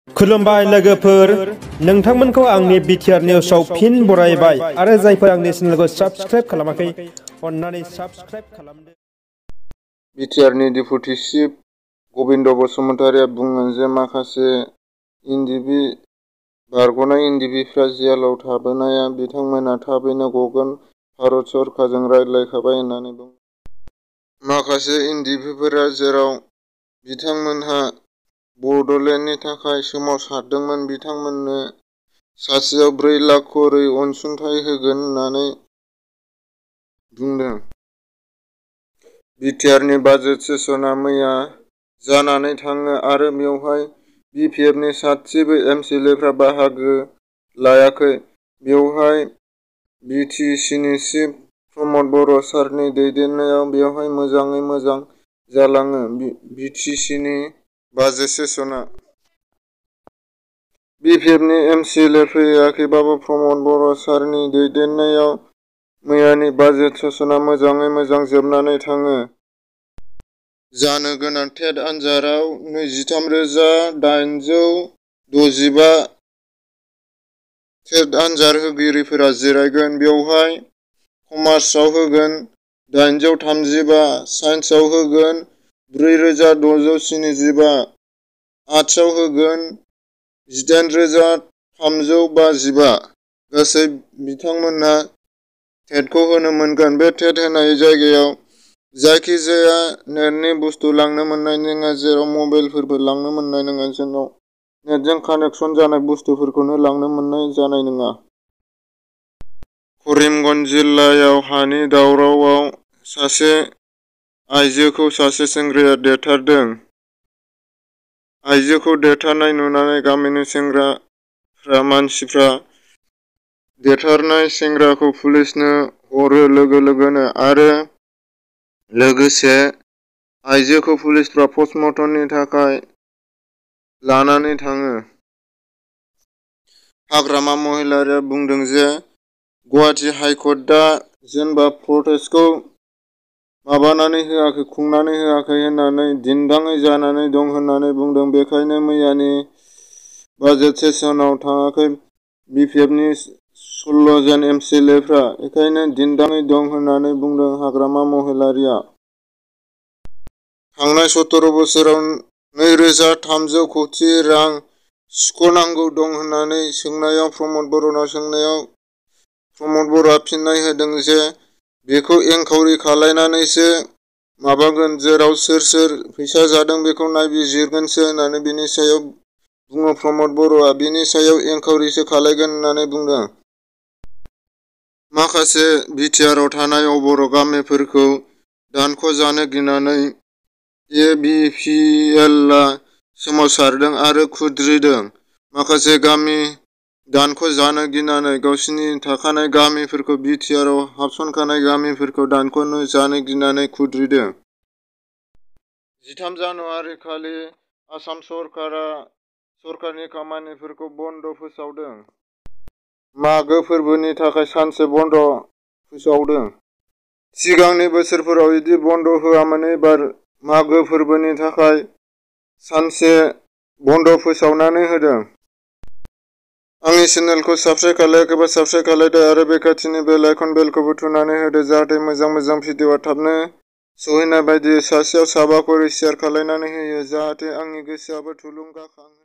खुलुमबाय लोगोफोर नोंथांमोनखौ आंनि बिटिआर निउसआव फिन बरायबाय आरो जायफोर आंनि चेनेलखौ साबस्क्राइब खालामाखै अन्नानै साबस्क्राइब खालामदो। बिटिआरनि डेपुटि चिफ गबिन्द बसुमतारिया बुङो जे माखासे बारग'नाय एनडिबिफ्रा जेलाव थाबोनाया बिथांमोना थाबैनो गगोन भारत सरकारजों रायज्लायखाबाय होननानै बुङो। माखासे एनडिबिफोरा जेराव बिथांमोनहा बड'लेण्डनि थाखाय सोमावसारदोंमोन बिथांमोननो सासेयाव 4 लाख करै अनसुंथाइ होगोन होननानै बुंदों। बिटिआरनि बाजेट सेसनआ मैया जानानै थाङो आरो बेवहाय बिपिएफनि सासेबो एमसिएलएफ्रा बाहागो लायाखै। बेवहाय बिटिसिनि चिफ प्रमद बर' सारनि दैदेननायाव बेवहाय मोजाङै मोजां जालाङो। बिटिसिनि बाजेट सेसनआ बिपिएफनि एमसिएलए फैयाखैबाबो प्रमद बर' सारनि दैदेननायाव मैयानि बाजेट सेसनआ मोजाङै मोजां जोबनानै थाङो। जानो गोनां टेट आनजादआव 23,865 टेट आनजाद होगिरिफोरा जिरायगोन। बेवहाय कमार्सआव होगोन 835, साइन्सआव होगोन 4,675, आर्ट्सआव होगोन 18,355। गासै बिथांमोनहा टेटखौ होनो मोनगोन। बे टेट होनाय जायगायाव जायखिजाया नेटनि बुस्थु लांनो मोननाय नङा, जेराव मबाइलफोरबो लांनो मोननाय नङा, जेराव नेटजों कानेक्सन जानाय बुस्थुफोरखौनो लांनो मोननाय जानाय नङा। करिमगन्ज जिल्लायाव हानि दावरावआव सासे आइजोखौ सासे सेंग्राया देथारदों। आइजोखौ देथारनाय नुनानै गामिनि मानसिफ्रा देथारनाय सेंग्राखौ पुलिसनो हरो लोगो लोगोनो आरो लोगोसे आइजोखौ पुलिसफ्रा पस्टमर्टमनि थाखाय लानानै थाङो। हाग्रामा महिलारिया बुंदों जे गुवाहाटी हाइकर्टआ जेनेबा प्रटेस्टखौ खुंनानै होआखै होननानै दिन्दाङै जानानै दं होननानै बुंदों। बेखायनो मैयानि बाजेट सेसनाव थाङाखै बिपिएफनि 16 जन एमसिएलएफ्रा। बेखायनो दिन्दाङै दं होननानै बुंदों हाग्रामा महिलारिया। थांनाय 17 बोसोराव 2,300 कौटि रां सुख'नांगौ दं होननानै सोंनायाव प्रमद बर'आ फिननाय होदों जे बेखौ एनकाउरि खालायनानैसो माबागोन, जेराव सोर सोर फैसा जादों बेखौ नायबिजिरगोनसो होननानै बिनि सायाव बुङो प्रमद बर'आ। बिनि सायाव एनकाउरिसो खालायगोन होननानै बुंदों। माखासे बिटिआरआव थानाय अबर' गामिफोरखौ दानख'जानो गिनानै एबिभिपिएलआ सोमावसारदों आरो खुद्रिदों। माखासे गामि दानख'जानो गिनानै गावसिनि थाखानाय गामिफोरखौ बिटिआरआव हाबसनखानाय गामिफोरखौ दानख' जानो गिनानै खुद्रिदों। 13 जानुवारि खालि आसाम सरकारा सरकारनि खामानिफोरखौ बन्द फोसावदों। मागो फोरबोनि थाखाय सानसे बन्द फोसावदों। सिगांनि बोसोरफोराव बिदि बन्द होआमोन, एबार मागो फोरबोनि थाखाय सानसे बन्द फोसावनानै होदों। आंनि चेनेलखौ साबस्क्राइब खालायाखैबा साबस्क्राइब खालायदो आरो बे खाथिनि बेल आइकन बेलखौबो थुनानै होदो, जाहाथे मोजां मोजां भिडिअआ थाबनो सहैनाय बायदि। सासेयाव साबाखरै शेयार खालायनानै होयो, जाहाथे आंनि गोसोआबो थुलुंगाखाङो।